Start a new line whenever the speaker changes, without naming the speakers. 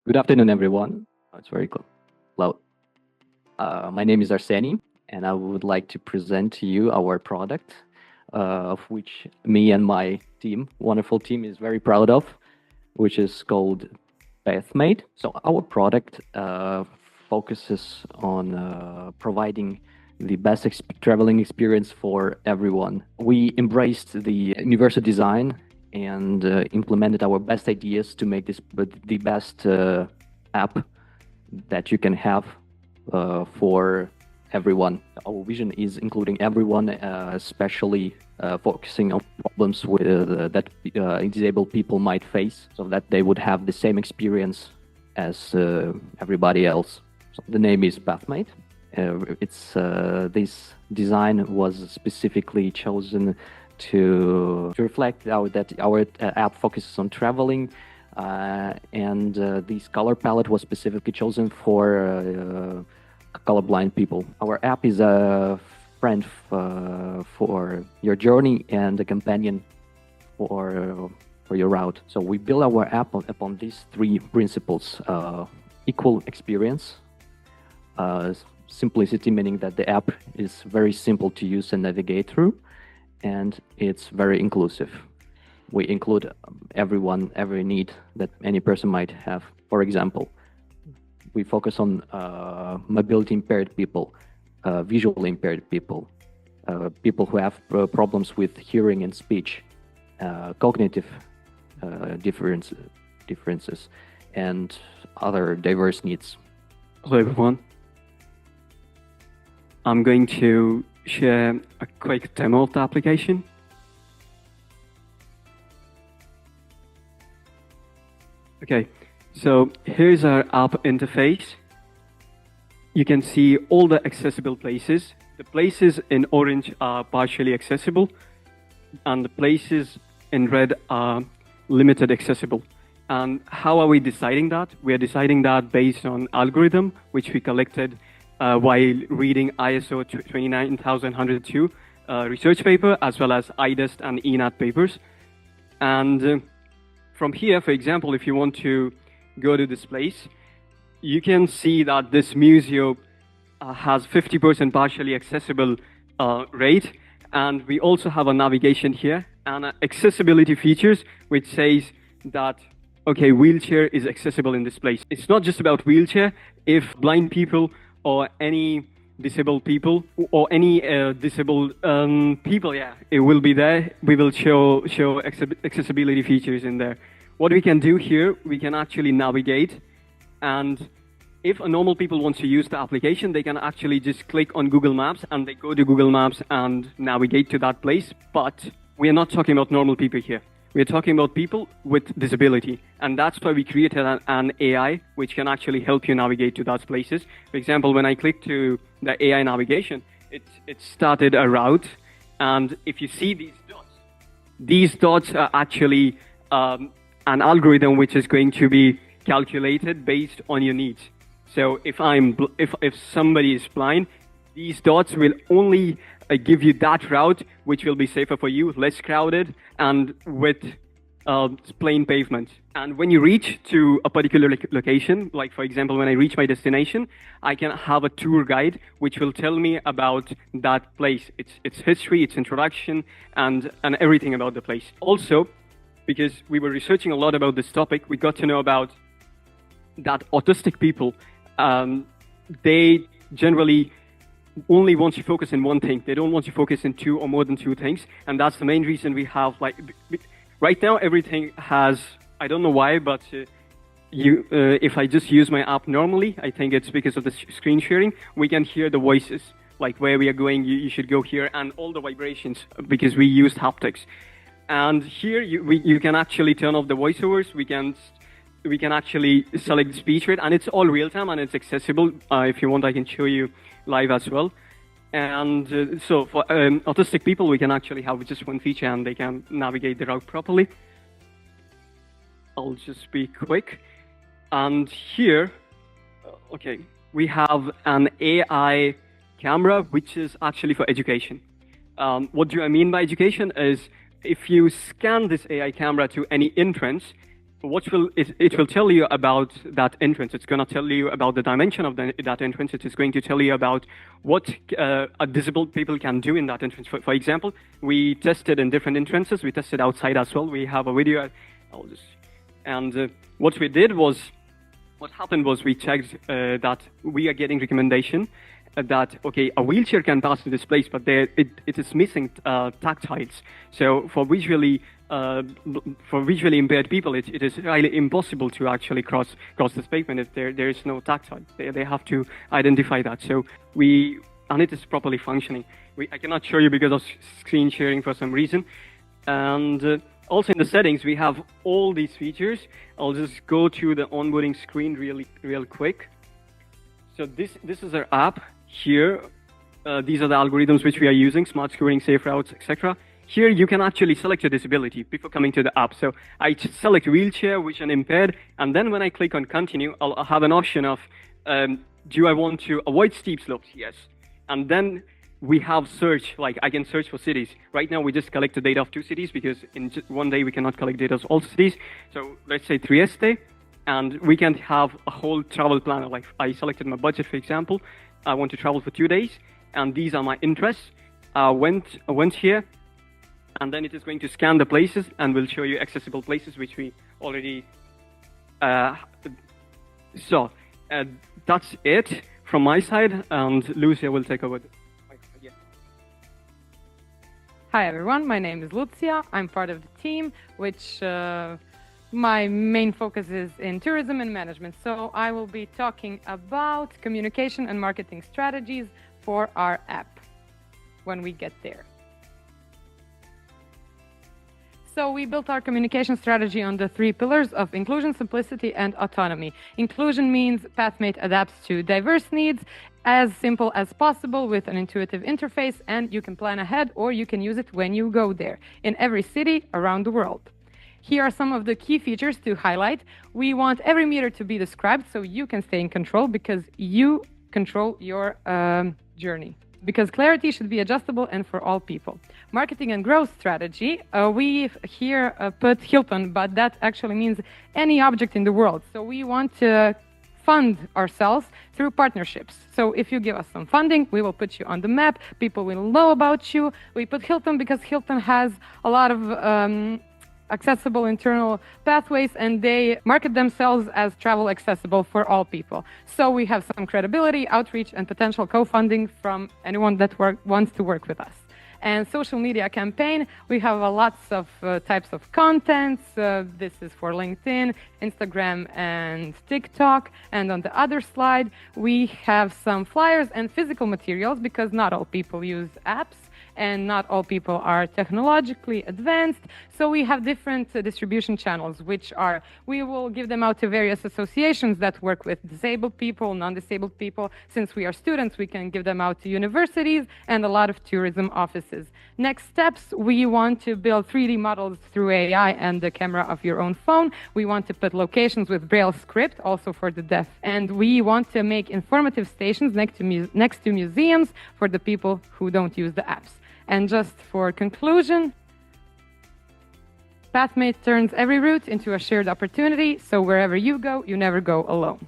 Good afternoon, everyone. Oh, it's very loud. My name is Arseni, and I would like to present to you our product, of which me and my team, wonderful team, is very proud of, which is called Pathmate. So our product focuses on providing the best traveling experience for everyone. We embraced the universal design and implemented our best ideas to make this the best app that you can have for everyone. Our vision is including everyone, especially focusing on problems with that disabled people might face, so that they would have the same experience as everybody else. So the name is Pathmate. This design was specifically chosen to reflect that our app focuses on traveling, and this color palette was specifically chosen for colorblind people. Our app is a friend for your journey and a companion for your route. So we build our app upon these three principles: equal experience, simplicity, meaning that the app is very simple to use and navigate through, and it's very inclusive. We include everyone, every need that any person might have. For example, we focus on mobility impaired people, visually impaired people, people who have problems with hearing and speech, cognitive differences, and other diverse needs.
Hello everyone. I'm going to share a quick demo of the application. Okay, so here's our app interface. You can see all the accessible places. The places in orange are partially accessible, and the places in red are limited accessible. And how are we deciding that? We are deciding that based on algorithm, which we collected while reading ISO 29102 research paper, as well as IDEST and ENAT papers. And from here, for example, if you want to go to this place, you can see that this museum has 50% partially accessible rate. And we also have a navigation here and accessibility features, which says that, okay, wheelchair is accessible in this place. It's not just about wheelchair. If blind people or any disabled people or any disabled people, yeah, it will be there. We will show accessibility features in there. What we can do here, we can actually navigate, and if a normal people wants to use the application, they can actually just click on Google Maps and they go to Google Maps and navigate to that place. But we are not talking about normal people here. We're talking about people with disability, and that's why we created an AI which can actually help you navigate to those places. For example, when I click to the AI navigation, it started a route, and if you see these dots are actually an algorithm which is going to be calculated based on your needs. So if somebody is blind, these dots will only give you that route which will be safer for you, less crowded, and with plain pavement. And when you reach to a particular location, like for example, when I reach my destination, I can have a tour guide which will tell me about that place, its history, its introduction, and everything about the place. Also, because we were researching a lot about this topic, we got to know about that autistic people, they generally only want to focus in one thing. They don't want to focus in two or more than two things. And that's the main reason we have, like, right now everything has, I don't know why, but if I just use my app normally, I think it's because of the screen sharing, we can hear the voices, like where we are going, you should go here, and all the vibrations, because we used haptics. And here you can actually turn off the voiceovers. We can actually select the speech rate, and it's all real time and it's accessible. If you want, I can show you live as well. And so for autistic people, we can actually have just one feature and they can navigate the route properly. I'll just be quick. And here, okay, we have an AI camera, which is actually for education. What do I mean by education is if you scan this AI camera to any entrance, it will tell you about that entrance. It's going to tell you about the dimension of that entrance. It is going to tell you about what disabled people can do in that entrance. For example, we tested in different entrances. We tested outside as well. We have a video. What we did was, what happened was we checked that we are getting recommendation that, okay, a wheelchair can pass to this place, but it is missing tactiles. So for visually impaired people, it is really impossible to actually cross this pavement if there is no tactile. They have to identify that. So and it is properly functioning. I cannot show you because of screen sharing for some reason. And also in the settings, we have all these features. I'll just go to the onboarding screen real quick. So this is our app here. These are the algorithms which we are using: smart scoring, safe routes, etc. Here you can actually select your disability before coming to the app. So I select wheelchair, vision impaired, and then when I click on continue, I'll have an option of, do I want to avoid steep slopes? Yes. And then we have search, like I can search for cities. Right now we just collect the data of 2 cities because in just one day we cannot collect data of all cities. So let's say Trieste, and we can have a whole travel planner. Like I selected my budget, for example. I want to travel for 2 days, and these are my interests. Went here, and then it is going to scan the places and will show you accessible places, which we already saw. That's it from my side, and Lucia will take over. Yeah.
Hi everyone, my name is Lucia. I'm part of the team, which my main focus is in tourism and management. So I will be talking about communication and marketing strategies for our app when we get there. So we built our communication strategy on the 3 pillars of inclusion, simplicity, and autonomy. Inclusion means Pathmate adapts to diverse needs as simple as possible with an intuitive interface, and you can plan ahead or you can use it when you go there in every city around the world. Here are some of the key features to highlight. We want every meter to be described so you can stay in control because you control your journey. Because clarity should be adjustable and for all people. Marketing and growth strategy, we here put Hilton, but that actually means any object in the world. So we want to fund ourselves through partnerships. So if you give us some funding, we will put you on the map. People will know about you. We put Hilton because Hilton has a lot of accessible internal pathways, and they market themselves as travel accessible for all people. So we have some credibility, outreach, and potential co-funding from anyone that wants to work with us. And social media campaign, we have lots of types of contents. This is for LinkedIn, Instagram, and TikTok. And on the other slide, we have some flyers and physical materials because not all people use apps and not all people are technologically advanced. So we have different distribution channels, which are, we will give them out to various associations that work with disabled people, non-disabled people. Since we are students, we can give them out to universities and a lot of tourism offices. Next steps, we want to build 3D models through AI and the camera of your own phone. We want to put locations with Braille script, also for the deaf. And we want to make informative stations next to museums for the people who don't use the apps. And just for conclusion, Pathmate turns every route into a shared opportunity, so wherever you go, you never go alone.